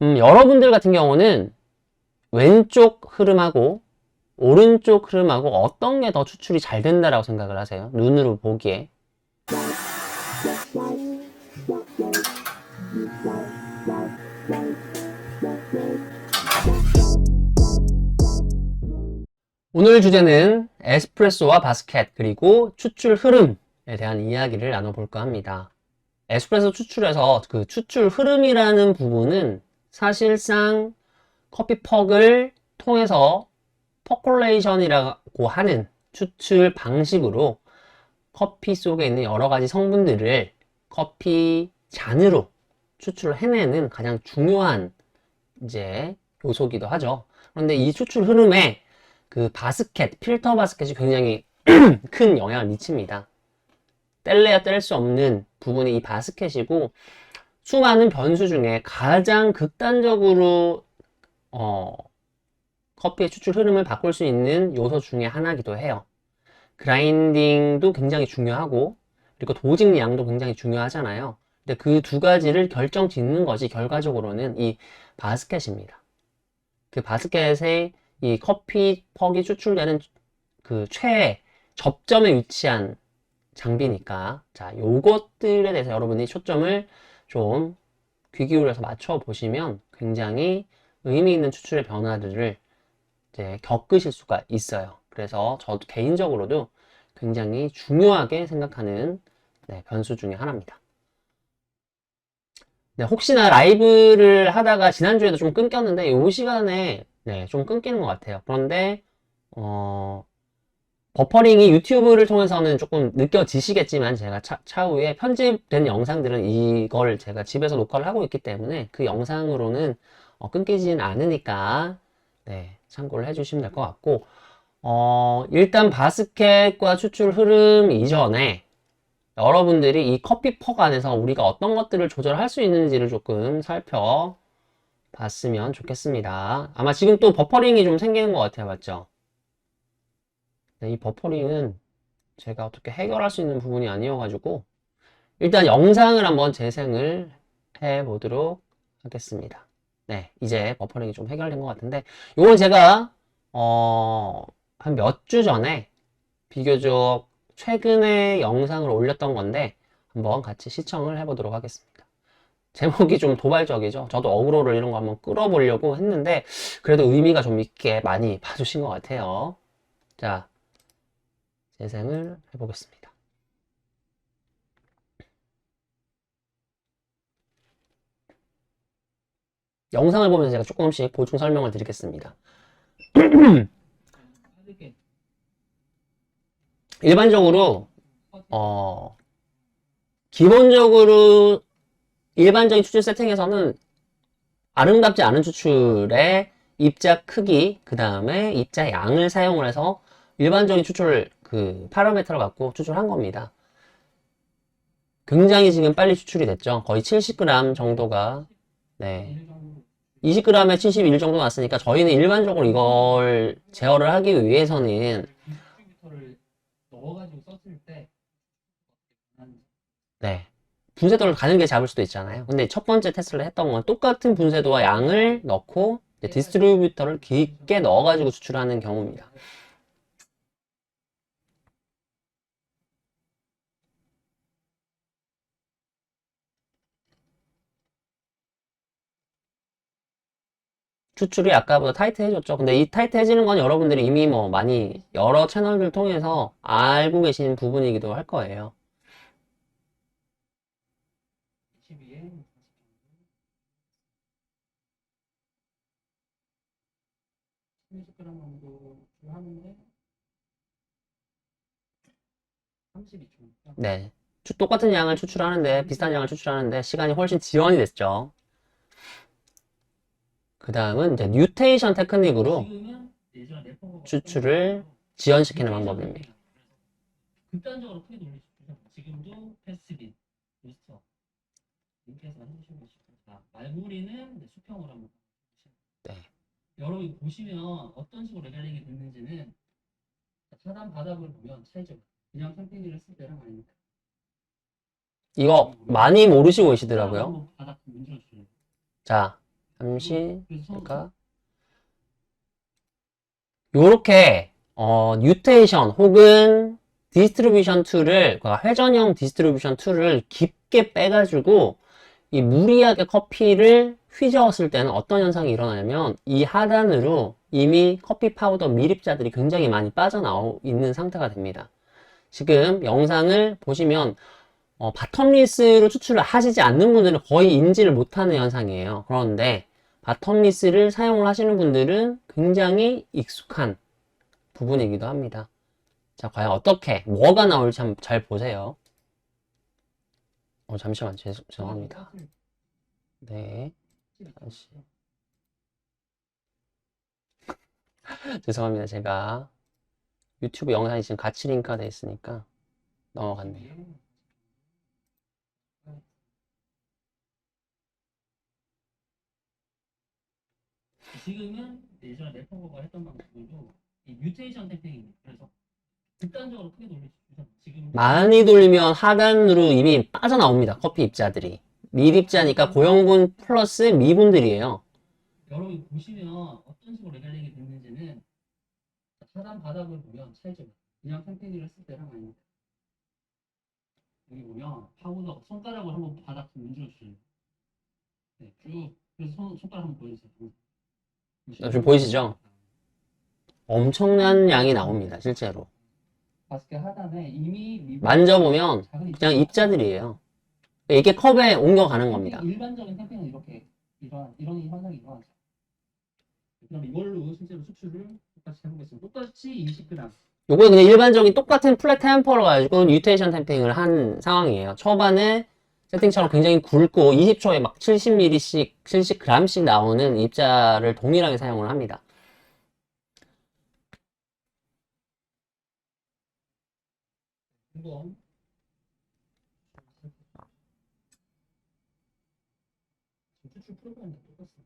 여러분들 같은 경우는 왼쪽 흐름하고 오른쪽 흐름하고 어떤 게 더 추출이 잘 된다라고 생각을 하세요? 눈으로 보기에. 오늘 주제는 에스프레소와 바스켓 그리고 추출 흐름에 대한 이야기를 나눠볼까 합니다. 에스프레소 추출에서 그 추출 흐름이라는 부분은 사실상 커피퍽을 통해서 퍼콜레이션이라고 하는 추출 방식으로 커피 속에 있는 여러 가지 성분들을 커피 잔으로 추출을 해내는 가장 중요한 이제 요소기도 하죠. 그런데 이 추출 흐름에 그 바스켓, 필터 바스켓이 굉장히 큰 영향을 미칩니다. 뗄래야 뗄 수 없는 부분이 이 바스켓이고 수많은 변수 중에 가장 극단적으로 커피의 추출 흐름을 바꿀 수 있는 요소 중에 하나이기도 해요. 그라인딩도 굉장히 중요하고 그리고 도직량도 굉장히 중요하잖아요. 근데 그 두 가지를 결정 짓는 것이 결과적으로는 이 바스켓입니다. 그 바스켓에 이 커피 퍽이 추출되는 그 최 접점에 위치한 장비니까 자 요것들에 대해서 여러분이 초점을 좀 귀 기울여서 맞춰 보시면 굉장히 의미 있는 추출의 변화들을 이제 겪으실 수가 있어요. 그래서 저 개인적으로도 굉장히 중요하게 생각하는 변수 중에 하나입니다. 혹시나 라이브를 하다가 지난주에도 좀 끊겼는데 이 시간에 좀 끊기는 것 같아요. 그런데 버퍼링이 유튜브를 통해서는 조금 느껴지시겠지만 제가 차후에 편집된 영상들은 이걸 제가 집에서 녹화를 하고 있기 때문에 그 영상으로는 끊기진 않으니까 참고를 해주시면 될 것 같고 일단 바스켓과 추출 흐름 이전에 여러분들이 이 커피퍽 안에서 우리가 어떤 것들을 조절할 수 있는지를 조금 살펴봤으면 좋겠습니다. 아마 지금 또 버퍼링이 좀 생기는 것 같아요. 맞죠? 이 버퍼링은 제가 어떻게 해결할 수 있는 부분이 아니어가지고 일단 영상을 한번 재생을 해보도록 하겠습니다. 이제 버퍼링이 좀 해결된 것 같은데 이건 제가 한 몇 주 전에 비교적 최근에 영상을 올렸던 건데 한번 같이 시청을 해보도록 하겠습니다. 제목이 좀 도발적이죠. 저도 어그로를 이런 거 한번 끌어보려고 했는데 그래도 의미가 좀 있게 많이 봐주신 것 같아요. 자, 재생을 해보겠습니다. 영상을 보면서 제가 조금씩 보충 설명을 드리겠습니다. 일반적으로 기본적으로 일반적인 추출 세팅에서는 아름답지 않은 추출의 입자 크기, 그 다음에 입자 양을 사용을 해서 일반적인 추출 그 파라미터를 갖고 추출한 겁니다. 굉장히 지금 빨리 추출이 됐죠. 거의 70g 정도가 20g에 71 정도 났으니까 저희는 일반적으로 이걸 제어를 하기 위해서는 분쇄도를 가늘게 잡을 수도 있잖아요. 근데 첫 번째 테스트를 했던 건 똑같은 분쇄도와 양을 넣고 디스트리뷰터를 깊게 넣어가지고 추출하는 경우입니다. 추출이 아까보다 타이트해졌죠. 근데 이 타이트해지는 건 여러분들이 이미 뭐 많이 여러 채널들 통해서 알고 계신 부분이기도 할 거예요. 네. 똑같은 양을 추출하는데, 비슷한 양을 추출하는데, 시간이 훨씬 지연이 됐죠. 그 다음은 이제 뉴테이션 테크닉으로 추출을 지연시키는 방법입니다. 극단적으로 크게 돌리시면 지금도 패스빈, 루스터 이렇게 해서 해주시면 되시고 말구리는 수평으로 한번 여러분 보시면 어떤 식으로 레벨링이 됐는지는 하단 바닥을 보면 차이죠. 그냥 캠핑기를 쓸 때랑 아니니까. 이거 많이 모르시고 계시더라고요. 자, 잠시 제가 요렇게 뉴테이션 혹은 디스트리뷰션 툴을, 그러니까 회전형 디스트리뷰션 툴을 깊게 빼가지고 이 무리하게 커피를 휘저었을 때는 어떤 현상이 일어나냐면 이 하단으로 이미 커피 파우더 미립자들이 굉장히 많이 빠져나오 있는 상태가 됩니다. 지금 영상을 보시면 바텀리스로 추출을 하시지 않는 분들은 거의 인지를 못하는 현상이에요. 그런데 바텀리스를 사용을 하시는 분들은 굉장히 익숙한 부분이기도 합니다. 자, 과연 어떻게, 뭐가 나올지 한번 잘 보세요. 잠시만, 죄송합니다. 네. 다시. 죄송합니다. 제가 유튜브 영상이 지금 같이 링크가 되어 있으니까 넘어갔네요. 지금은 예전에 래퍼가 했던 방식으로 이 뮤테이션 템핑입니다. 그래서 극단적으로 크게 돌리시죠. 지금 많이 돌리면 하단으로 이미 빠져나옵니다. 커피 입자들이. 밀입자니까 고형분 플러스 미분들이에요. 여러분 보시면 어떤 식으로 레벨링이 됐는지는 하단 바닥을 보면 차이점이 그냥 템핑을 했을 때랑 아닙니다. 여기 보면 파우더 손가락을 한번 바닥 좀 문질러주세요. 네, 쭉 그래서 손가락 한번 보여주세요. 지금 보이시죠? 엄청난 양이 나옵니다. 실제로. 바스켓 하단에 이미 만져보면 그냥 입자들이에요. 이게 컵에 옮겨가는 겁니다. 일반적인 템핑은 이렇게 이런 현상이 일어나죠. 그럼 이걸로 실제로 수출을 똑같이 해보겠습니다. 똑같이 20g. 요거는 그냥 일반적인 똑같은 플랫 템퍼로 가지고 뉴테이션 템핑을 한 상황이에요. 초반에 세팅처럼 굉장히 굵고 20초에 막 70ml씩, 70g씩 나오는 입자를 동일하게 사용을 합니다. 이건 수출 프로그램이 똑같습니다.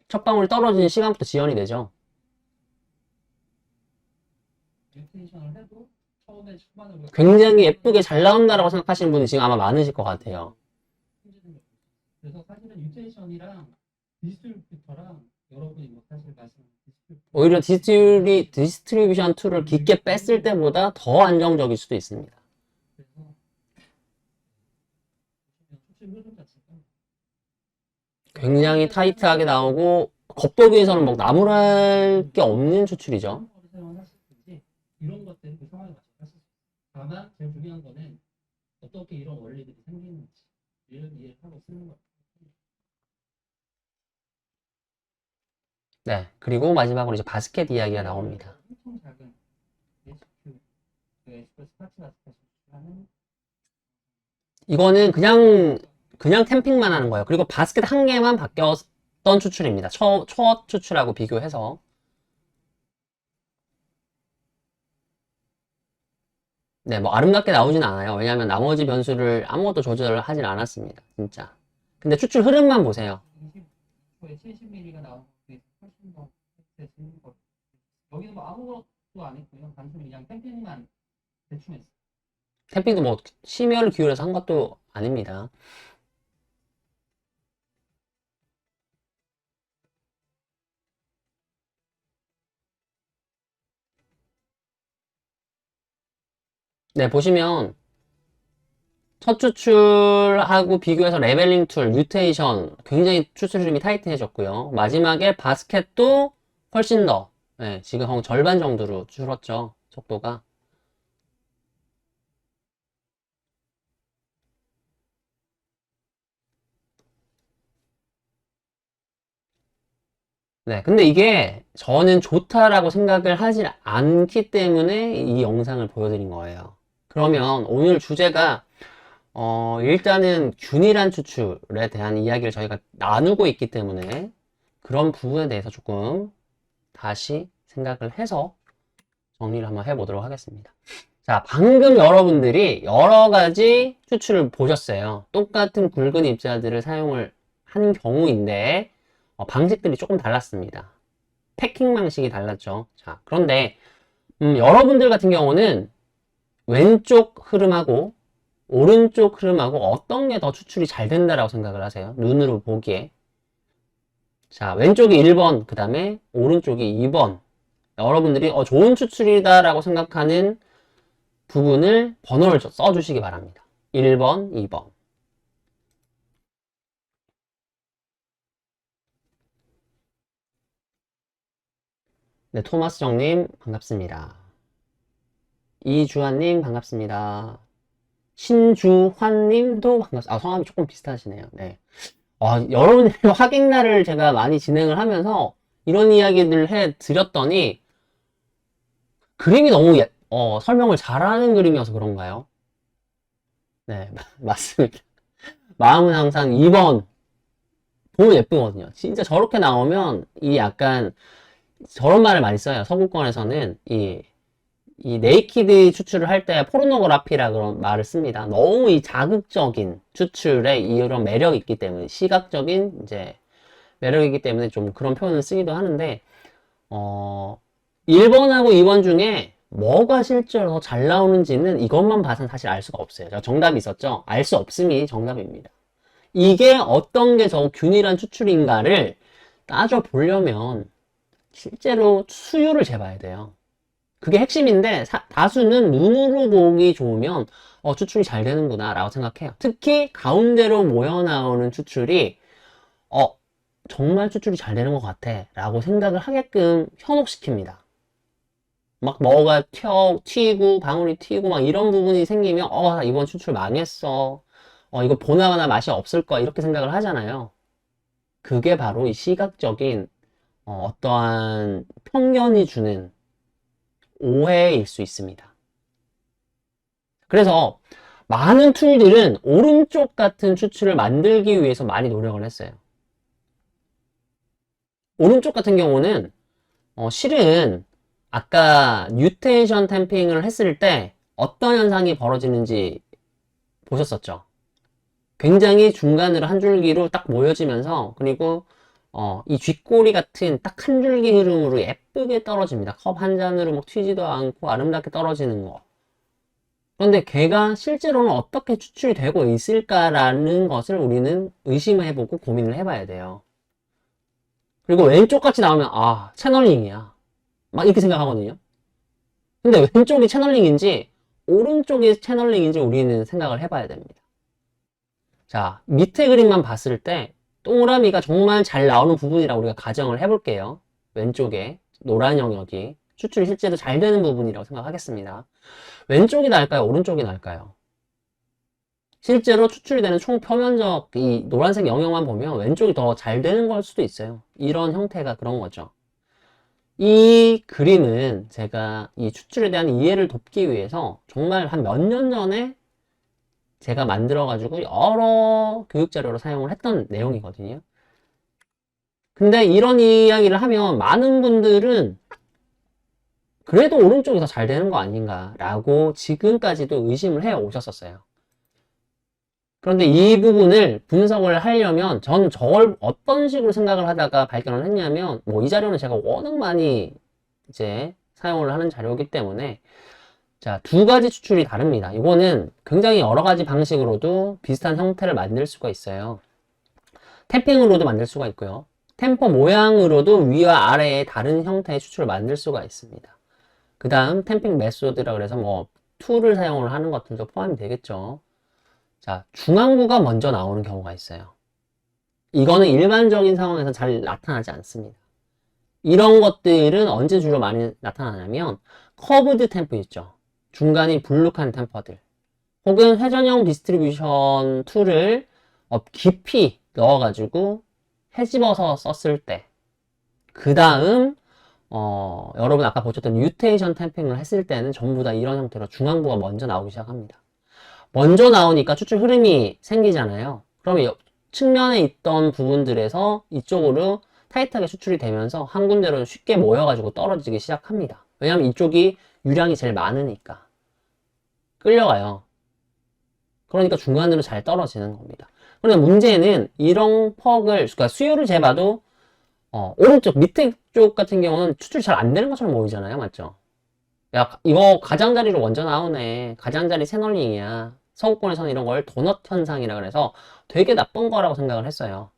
첫 방울 떨어지는 시간부터 지연이 되죠. 뉴테이션을 해도 처음에 초반에 굉장히 예쁘게 잘 나온다라고 생각하시는 분이 지금 아마 많으실 것 같아요. 그래서 사실은 뉴테이션이랑 디스트리뷰터랑 여러분이 뭐 사실 말씀하신 오히려 디스트리뷰션 툴을 깊게 뺐을 때보다 더 안정적일 수도 있습니다. 그래서 수출 흐름 자체가 굉장히 타이트하게 나오고 겉보기에서는 뭐 나무랄 게 없는 추출이죠. 이런 것들은 그 상황에 맞춰서 할수 있어요. 다만 제일 중요한 거는 어떻게 이런 원리들이 생기는지 이해를 하고 쓰는 것. 네, 그리고 마지막으로 이제 바스켓 이야기가 나옵니다. 엄청 작은 HQ 그 에스프레소 파티 바스켓을 하는 이거는 그냥 템핑만 하는 거예요. 그리고 바스켓 한 개만 바뀌었던 추출입니다. 초어 추출하고 비교해서. 네, 뭐 아름답게 나오진 않아요. 왜냐하면 나머지 변수를 아무것도 조절을 하진 않았습니다. 진짜. 근데 추출 흐름만 보세요. 20초에 70ml가 나오는 게 훨씬 더 되는 거. 여기는 뭐 아무것도 안 했고요. 단순히 그냥 템핑만 대충 했어요. 템핑도 뭐 심혈을 기울여서 한 것도 아닙니다. 네, 보시면 첫 추출하고 비교해서 레벨링 툴, 뮤테이션 굉장히 추출 흐름이 타이트해졌고요. 마지막에 바스켓도 훨씬 더 네, 지금 한 절반 정도로 줄었죠. 속도가. 네, 근데 이게 저는 좋다라고 생각을 하지 않기 때문에 이 영상을 보여드린 거예요. 그러면 오늘 주제가 일단은 균일한 추출에 대한 이야기를 저희가 나누고 있기 때문에 그런 부분에 대해서 조금 다시 생각을 해서 정리를 한번 해보도록 하겠습니다. 자, 방금 여러분들이 여러 가지 추출을 보셨어요. 똑같은 굵은 입자들을 사용을 한 경우인데 방식들이 조금 달랐습니다. 패킹 방식이 달랐죠. 자, 그런데 여러분들 같은 경우는 왼쪽 흐름하고 오른쪽 흐름하고 어떤 게 더 추출이 잘 된다라고 생각을 하세요? 눈으로 보기에. 자, 왼쪽이 1번, 그 다음에 오른쪽이 2번. 여러분들이 좋은 추출이다라고 생각하는 부분을 번호를 써주시기 바랍니다. 1번, 2번. 네, 토마스 정님 반갑습니다. 이주환님 반갑습니다. 신주환님도 반갑습니다. 성함이 조금 비슷하시네요. 네. 여러분들의 확인날을 제가 많이 진행을 하면서 이런 이야기들을 해 드렸더니 그림이 너무 설명을 잘하는 그림이어서 그런가요? 네, 맞습니다. 마음은 항상 2번 보면 예쁘거든요. 진짜 저렇게 나오면 이 약간 저런 말을 많이 써요. 서구권에서는 이 네이키드 추출을 할 때 포르노그라피라 그런 말을 씁니다. 너무 이 자극적인 추출에 이런 매력이 있기 때문에 시각적인 이제 매력이 있기 때문에 좀 그런 표현을 쓰기도 하는데 1번하고 2번 중에 뭐가 실제로 더 잘 나오는지는 이것만 봐서는 사실 알 수가 없어요. 정답이 있었죠? 알 수 없음이 정답입니다. 이게 어떤 게 더 균일한 추출인가를 따져보려면 실제로 수율을 재봐야 돼요. 그게 핵심인데 다수는 눈으로 보기 좋으면 추출이 잘 되는구나 라고 생각해요. 특히 가운데로 모여 나오는 추출이 정말 추출이 잘 되는 것 같아 라고 생각을 하게끔 현혹시킵니다. 막 뭐가 튀고 방울이 튀고 막 이런 부분이 생기면 이번 추출 많이 했어, 이거 보나마나 맛이 없을 거야 이렇게 생각을 하잖아요. 그게 바로 이 시각적인 어떠한 편견이 주는 오해일 수 있습니다. 그래서 많은 툴들은 오른쪽 같은 추출을 만들기 위해서 많이 노력을 했어요. 오른쪽 같은 경우는 실은 아까 뉴테이션 탬핑을 했을 때 어떤 현상이 벌어지는지 보셨었죠? 굉장히 중간으로 한 줄기로 딱 모여지면서 그리고 이 쥐꼬리 같은 딱 한 줄기 흐름으로 예쁘게 떨어집니다. 컵 한 잔으로 막 튀지도 않고 아름답게 떨어지는 거. 그런데 걔가 실제로는 어떻게 추출이 되고 있을까라는 것을 우리는 의심해보고 고민을 해봐야 돼요. 그리고 왼쪽 같이 나오면 채널링이야 막 이렇게 생각하거든요. 근데 왼쪽이 채널링인지 오른쪽이 채널링인지 우리는 생각을 해봐야 됩니다. 자, 밑에 그림만 봤을 때 동그라미가 정말 잘 나오는 부분이라고 우리가 가정을 해볼게요. 왼쪽에 노란 영역이 추출이 실제로 잘 되는 부분이라고 생각하겠습니다. 왼쪽이 나을까요? 오른쪽이 나을까요? 실제로 추출이 되는 총 표면적 이 노란색 영역만 보면 왼쪽이 더 잘 되는 걸 수도 있어요. 이런 형태가 그런 거죠. 이 그림은 제가 이 추출에 대한 이해를 돕기 위해서 정말 한 몇 년 전에 제가 만들어가지고 여러 교육자료로 사용을 했던 내용이거든요. 근데 이런 이야기를 하면 많은 분들은 그래도 오른쪽이 더 잘 되는 거 아닌가 라고 지금까지도 의심을 해 오셨었어요. 그런데 이 부분을 분석을 하려면 전 저걸 어떤 식으로 생각을 하다가 발견을 했냐면 이 자료는 제가 워낙 많이 이제 사용을 하는 자료이기 때문에 자, 두 가지 추출이 다릅니다. 이거는 굉장히 여러 가지 방식으로도 비슷한 형태를 만들 수가 있어요. 탭핑으로도 만들 수가 있고요. 템포 모양으로도 위와 아래에 다른 형태의 추출을 만들 수가 있습니다. 그 다음 템핑 메소드라 그래서 툴을 사용을 하는 것들도 포함이 되겠죠. 자, 중앙부가 먼저 나오는 경우가 있어요. 이거는 일반적인 상황에서 잘 나타나지 않습니다. 이런 것들은 언제 주로 많이 나타나냐면 커브드 템포 있죠. 중간이 불룩한 템퍼들 혹은 회전형 디스트리뷰션 툴을 깊이 넣어가지고 헤집어서 썼을 때, 그 다음 여러분 아까 보셨던 뉴테이션 탬핑을 했을 때는 전부 다 이런 형태로 중앙부가 먼저 나오기 시작합니다. 먼저 나오니까 추출 흐름이 생기잖아요. 그러면 측면에 있던 부분들에서 이쪽으로 타이트하게 추출이 되면서 한 군데로 쉽게 모여가지고 떨어지기 시작합니다. 왜냐하면 이쪽이 유량이 제일 많으니까 끌려가요. 그러니까 중간으로 잘 떨어지는 겁니다. 그런데 문제는 이런 퍽을, 그러니까 수요를 재봐도 오른쪽 밑에 쪽 같은 경우는 추출이 잘 안 되는 것처럼 보이잖아요. 맞죠? 야, 이거 가장자리로 먼저 나오네. 가장자리 채널링이야. 서구권에서는 이런 걸 도넛 현상이라 그래서 되게 나쁜 거라고 생각을 했어요.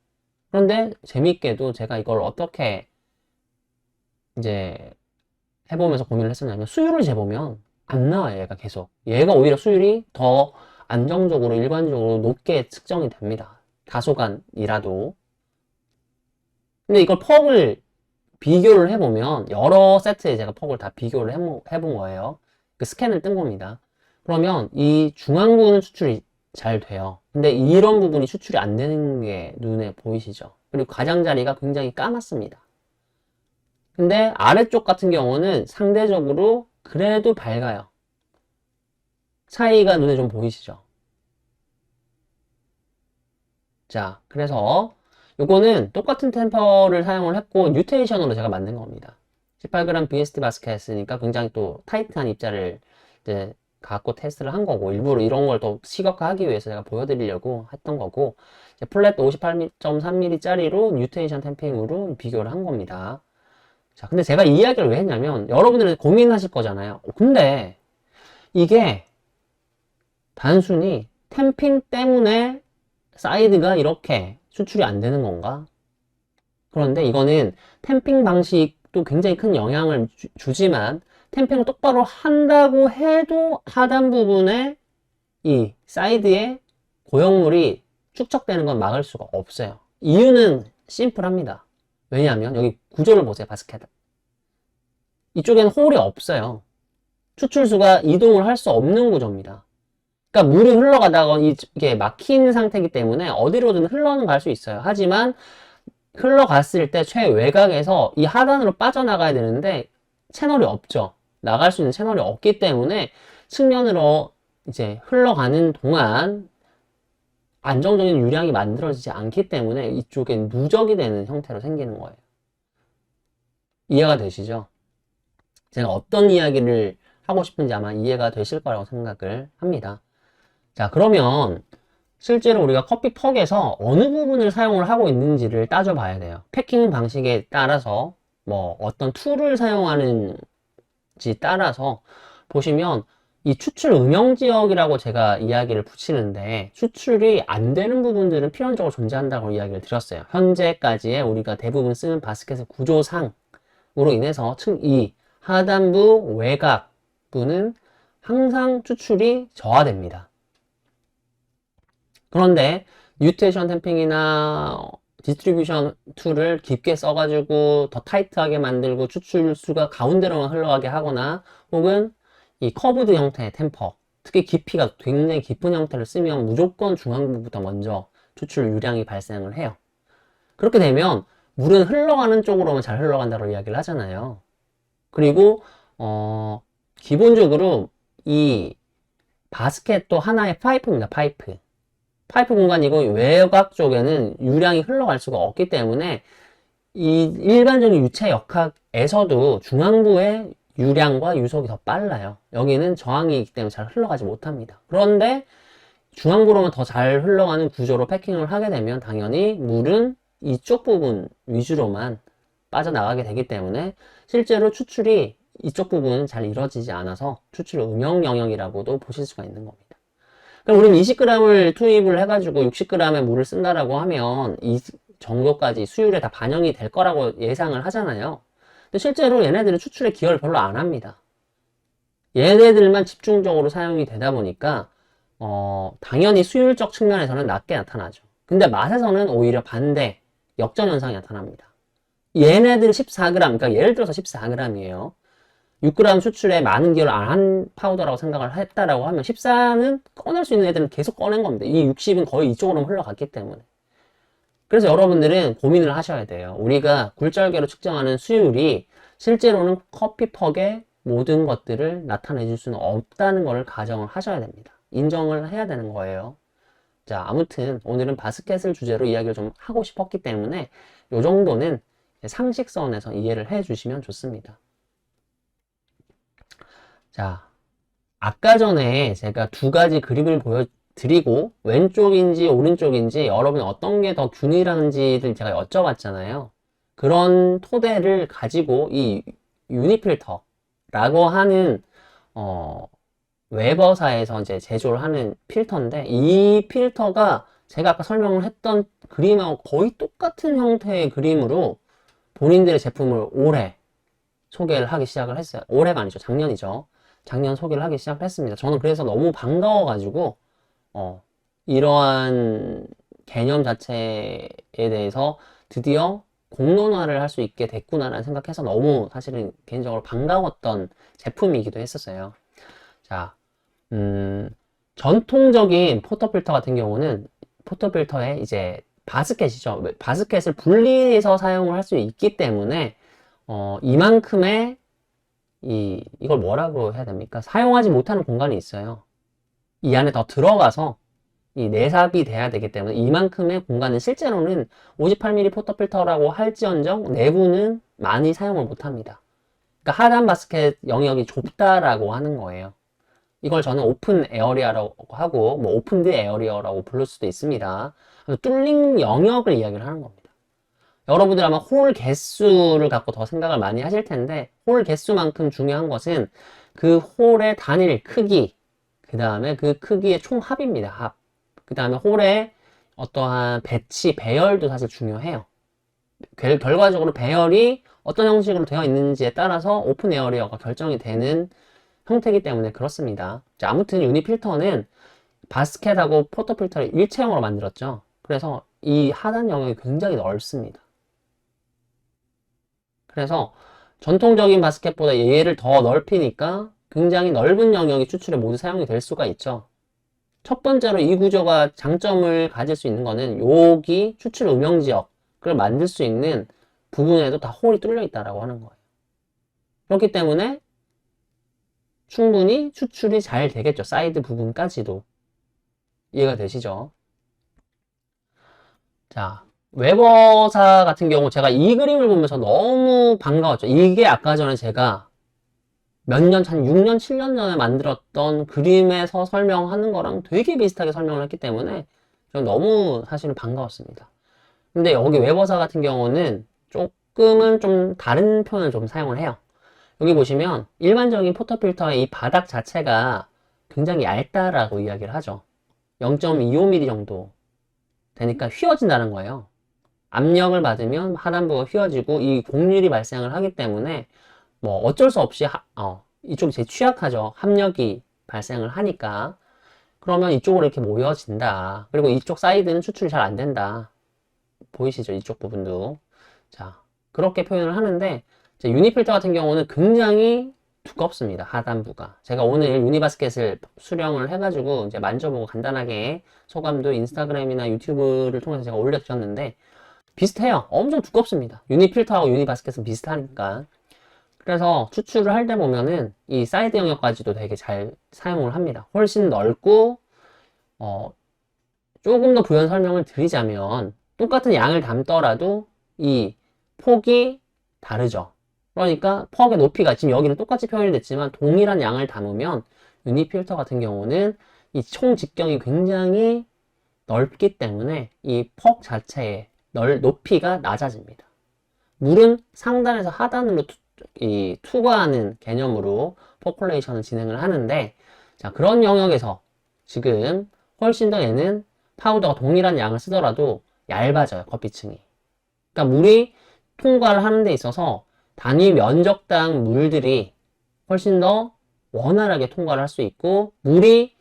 그런데 재미있게도 제가 이걸 어떻게 이제 해보면서 고민을 했었냐면 수율을 재보면 안 나와요. 얘가 계속. 얘가 오히려 수율이 더 안정적으로 일관적으로 높게 측정이 됩니다. 다소간이라도. 근데 이걸 퍽을 비교를 해보면 여러 세트에 제가 퍽을 다 비교를 해본 거예요. 그 스캔을 뜬 겁니다. 그러면 이 중앙부는 추출이 잘 돼요. 근데 이런 부분이 추출이 안 되는 게 눈에 보이시죠? 그리고 가장자리가 굉장히 까맣습니다. 근데 아래쪽 같은 경우는 상대적으로 그래도 밝아요. 차이가 눈에 좀 보이시죠? 자, 그래서 요거는 똑같은 템퍼를 사용을 했고 뉴테이션으로 제가 만든 겁니다. 18g BST 바스켓이니까 굉장히 또 타이트한 입자를 이제 갖고 테스트를 한 거고 일부러 이런 걸 더 시각화하기 위해서 제가 보여드리려고 했던 거고 플랫 58.3mm 짜리로 뉴테이션 템핑으로 비교를 한 겁니다. 자, 근데 제가 이 이야기를 왜 했냐면 여러분들은 고민하실 거잖아요. 근데 이게 단순히 템핑 때문에 사이드가 이렇게 수출이 안 되는 건가? 그런데 이거는 템핑 방식도 굉장히 큰 영향을 주지만 템핑을 똑바로 한다고 해도 하단 부분에 이 사이드에 고형물이 축적되는 건 막을 수가 없어요. 이유는 심플합니다. 왜냐하면 여기 구조를 보세요. 바스켓. 이쪽에는 홀이 없어요. 추출수가 이동을 할 수 없는 구조입니다. 그러니까 물이 흘러가다가 이게 막힌 상태이기 때문에 어디로든 흘러는 갈 수 있어요. 하지만 흘러갔을 때 최외곽에서 이 하단으로 빠져나가야 되는데 채널이 없죠. 나갈 수 있는 채널이 없기 때문에 측면으로 이제 흘러가는 동안 안정적인 유량이 만들어지지 않기 때문에 이쪽에 누적이 되는 형태로 생기는 거예요. 이해가 되시죠? 제가 어떤 이야기를 하고 싶은지 아마 이해가 되실 거라고 생각을 합니다. 자, 그러면 실제로 우리가 커피 퍽에서 어느 부분을 사용을 하고 있는지를 따져봐야 돼요. 패킹 방식에 따라서 뭐 어떤 툴을 사용하는지 따라서 보시면 이 추출 음영 지역이라고 제가 이야기를 붙이는데 추출이 안 되는 부분들은 필연적으로 존재한다고 이야기를 드렸어요. 현재까지의 우리가 대부분 쓰는 바스켓의 구조상으로 인해서 이 하단부 외곽부는 항상 추출이 저하됩니다. 그런데 뉴테이션 템핑이나 디스트리뷰션 툴을 깊게 써가지고 더 타이트하게 만들고 추출수가 가운데로만 흘러가게 하거나 혹은 이 커브드 형태의 템퍼, 특히 깊이가 굉장히 깊은 형태를 쓰면 무조건 중앙부부터 먼저 추출 유량이 발생을 해요. 그렇게 되면 물은 흘러가는 쪽으로만 잘 흘러간다고 이야기를 하잖아요. 그리고 기본적으로 이 바스켓도 하나의 파이프입니다. 파이프 공간이고 외곽 쪽에는 유량이 흘러갈 수가 없기 때문에 이 일반적인 유체 역학에서도 중앙부의 유량과 유속이 더 빨라요. 여기는 저항이기 때문에 잘 흘러가지 못합니다. 그런데 중앙부로만 더 잘 흘러가는 구조로 패킹을 하게 되면 당연히 물은 이쪽 부분 위주로만 빠져나가게 되기 때문에 실제로 추출이 이쪽 부분은 잘 이루어지지 않아서 추출 음영 영역이라고도 보실 수가 있는 겁니다. 그럼 우리는 20g을 투입을 해가지고 60g의 물을 쓴다라고 하면 이 정도까지 수율에 다 반영이 될 거라고 예상을 하잖아요. 근데 실제로 얘네들은 추출에 기여를 별로 안 합니다. 얘네들만 집중적으로 사용이 되다 보니까 당연히 수율적 측면에서는 낮게 나타나죠. 근데 맛에서는 오히려 반대 역전 현상이 나타납니다. 얘네들 14g, 그러니까 예를 들어서 14g이에요. 6g 추출에 많은 기여를 안 한 파우더라고 생각을 했다라고 하면 14는 꺼낼 수 있는 애들은 계속 꺼낸 겁니다. 이 60은 거의 이쪽으로 흘러갔기 때문에. 그래서 여러분들은 고민을 하셔야 돼요. 우리가 굴절계로 측정하는 수율이 실제로는 커피퍽의 모든 것들을 나타내 줄 수는 없다는 것을 가정을 하셔야 됩니다. 인정을 해야 되는 거예요. 자, 아무튼 오늘은 바스켓을 주제로 이야기를 좀 하고 싶었기 때문에 이 정도는 상식선에서 이해를 해 주시면 좋습니다. 자, 아까 전에 제가 두 가지 그림을 보여드리고 왼쪽인지 오른쪽인지 여러분이 어떤 게 더 균일한지를 제가 여쭤봤잖아요. 그런 토대를 가지고 이 유니필터라고 하는 웨버사에서 이제 제조를 하는 필터인데, 이 필터가 제가 아까 설명을 했던 그림하고 거의 똑같은 형태의 그림으로 본인들의 제품을 올해 소개를 하기 시작을 했어요. 올해가 아니죠. 작년이죠. 작년 소개를 하기 시작했습니다. 저는 그래서 너무 반가워가지고, 이러한 개념 자체에 대해서 드디어 공론화를 할 수 있게 됐구나라는 생각해서 너무 사실은 개인적으로 반가웠던 제품이기도 했었어요. 자, 전통적인 포터필터 같은 경우는 포터필터에 이제 바스켓이죠. 바스켓을 분리해서 사용을 할 수 있기 때문에 이만큼의 이걸 뭐라고 해야 됩니까? 사용하지 못하는 공간이 있어요. 이 안에 더 들어가서 이 내삽이 돼야 되기 때문에 이만큼의 공간은 실제로는 58mm 포터필터라고 할지언정 내부는 많이 사용을 못합니다. 그러니까 하단 바스켓 영역이 좁다라고 하는 거예요. 이걸 저는 오픈 에어리어라고 하고 뭐 오픈드 에어리어라고 부를 수도 있습니다. 뚫린 영역을 이야기를 하는 겁니다. 여러분들 아마 홀 개수를 갖고 더 생각을 많이 하실 텐데 홀 개수만큼 중요한 것은 그 홀의 단일 크기, 그 다음에 그 크기의 총합입니다. 합. 그 다음에 홀의 어떠한 배치, 배열도 사실 중요해요. 결과적으로 배열이 어떤 형식으로 되어 있는지에 따라서 오픈 에어리어가 결정이 되는 형태이기 때문에 그렇습니다. 자, 아무튼 유니필터는 바스켓하고 포터필터를 일체형으로 만들었죠. 그래서 이 하단 영역이 굉장히 넓습니다. 그래서 전통적인 바스켓보다 얘를 더 넓히니까 굉장히 넓은 영역이 추출에 모두 사용이 될 수가 있죠. 첫 번째로 이 구조가 장점을 가질 수 있는 거는 여기 추출 음영 지역을 만들 수 있는 부분에도 다 홀이 뚫려 있다라고 하는 거예요. 그렇기 때문에 충분히 추출이 잘 되겠죠. 사이드 부분까지도. 이해가 되시죠? 자, 웨버사 같은 경우 제가 이 그림을 보면서 너무 반가웠죠. 이게 아까 전에 제가 몇 년, 한 6년, 7년 전에 만들었던 그림에서 설명하는 거랑 되게 비슷하게 설명을 했기 때문에 저는 너무 사실은 반가웠습니다. 근데 여기 웨버사 같은 경우는 조금은 좀 다른 표현을 좀 사용을 해요. 여기 보시면 일반적인 포터필터의 이 바닥 자체가 굉장히 얇다라고 이야기를 하죠. 0.25mm 정도 되니까 휘어진다는 거예요. 압력을 받으면 하단부가 휘어지고 이 곡률이 발생을 하기 때문에 뭐 어쩔 수 없이 이쪽이 제일 취약하죠. 합력이 발생을 하니까. 그러면 이쪽으로 이렇게 모여진다. 그리고 이쪽 사이드는 추출이 잘 안 된다. 보이시죠? 이쪽 부분도. 자, 그렇게 표현을 하는데 유니필터 같은 경우는 굉장히 두껍습니다. 하단부가. 제가 오늘 유니바스켓을 수령을 해가지고 이제 만져보고 간단하게 소감도 인스타그램이나 유튜브를 통해서 제가 올려드렸는데 비슷해요. 엄청 두껍습니다. 유니필터하고 유니바스켓은 비슷하니까. 그래서 추출을 할 때 보면은 이 사이드 영역까지도 되게 잘 사용을 합니다. 훨씬 넓고 조금 더 부연 설명을 드리자면 똑같은 양을 담더라도 이 폭이 다르죠. 그러니까 퍽의 높이가 지금 여기는 똑같이 표현이 됐지만 동일한 양을 담으면 유니필터 같은 경우는 이 총 직경이 굉장히 넓기 때문에 이 퍽 자체의 높이가 낮아집니다. 물은 상단에서 하단으로 투과하는 개념으로 포컬레이션을 진행을 하는데 자, 그런 영역에서 지금 훨씬 더 얘는 파우더가 동일한 양을 쓰더라도 얇아져요. 겉비층이. 그러니까 물이 통과를 하는 데 있어서 단위 면적당 물들이 훨씬 더 원활하게 통과를 할 수 있고 물이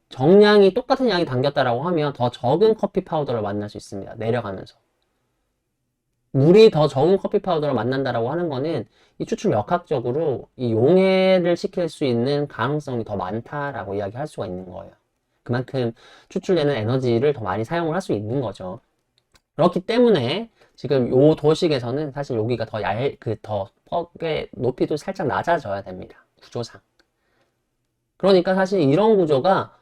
정량이 똑같은 양이 담겼다라고 하면 더 적은 커피 파우더를 만날 수 있습니다. 내려가면서. 물이 더 적은 커피 파우더를 만난다라고 하는 거는 이 추출 역학적으로 이 용해를 시킬 수 있는 가능성이 더 많다라고 이야기할 수가 있는 거예요. 그만큼 추출되는 에너지를 더 많이 사용을 할 수 있는 거죠. 그렇기 때문에 지금 요 도식에서는 사실 여기가 더 퍽의 높이도 살짝 낮아져야 됩니다. 구조상. 그러니까 사실 이런 구조가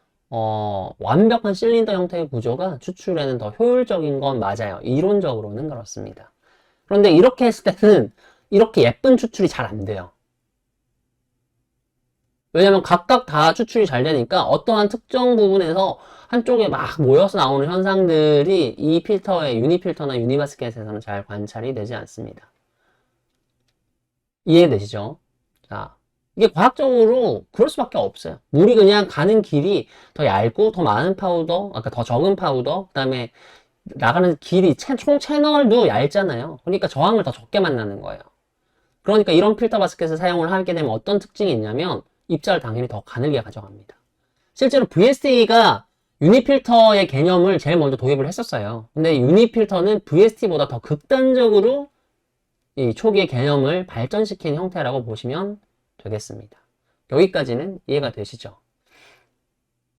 완벽한 실린더 형태의 구조가 추출에는 더 효율적인 건 맞아요. 이론적으로는 그렇습니다. 그런데 이렇게 했을 때는 이렇게 예쁜 추출이 잘 안 돼요. 왜냐면 각각 다 추출이 잘 되니까 어떠한 특정 부분에서 한쪽에 막 모여서 나오는 현상들이 이 필터의 유니필터나 유니바스켓에서는 잘 관찰이 되지 않습니다. 이해되시죠? 자, 이게 과학적으로 그럴 수밖에 없어요. 물이 그냥 가는 길이 더 얇고 더 많은 파우더, 아까 더 적은 파우더, 그 다음에 나가는 길이, 총 채널도 얇잖아요. 그러니까 저항을 더 적게 만나는 거예요. 그러니까 이런 필터 바스켓을 사용을 하게 되면 어떤 특징이 있냐면 입자를 당연히 더 가늘게 가져갑니다. 실제로 VST가 유니필터의 개념을 제일 먼저 도입을 했었어요. 근데 유니필터는 VST보다 더 극단적으로 이 초기의 개념을 발전시킨 형태라고 보시면 되겠습니다. 여기까지는 이해가 되시죠?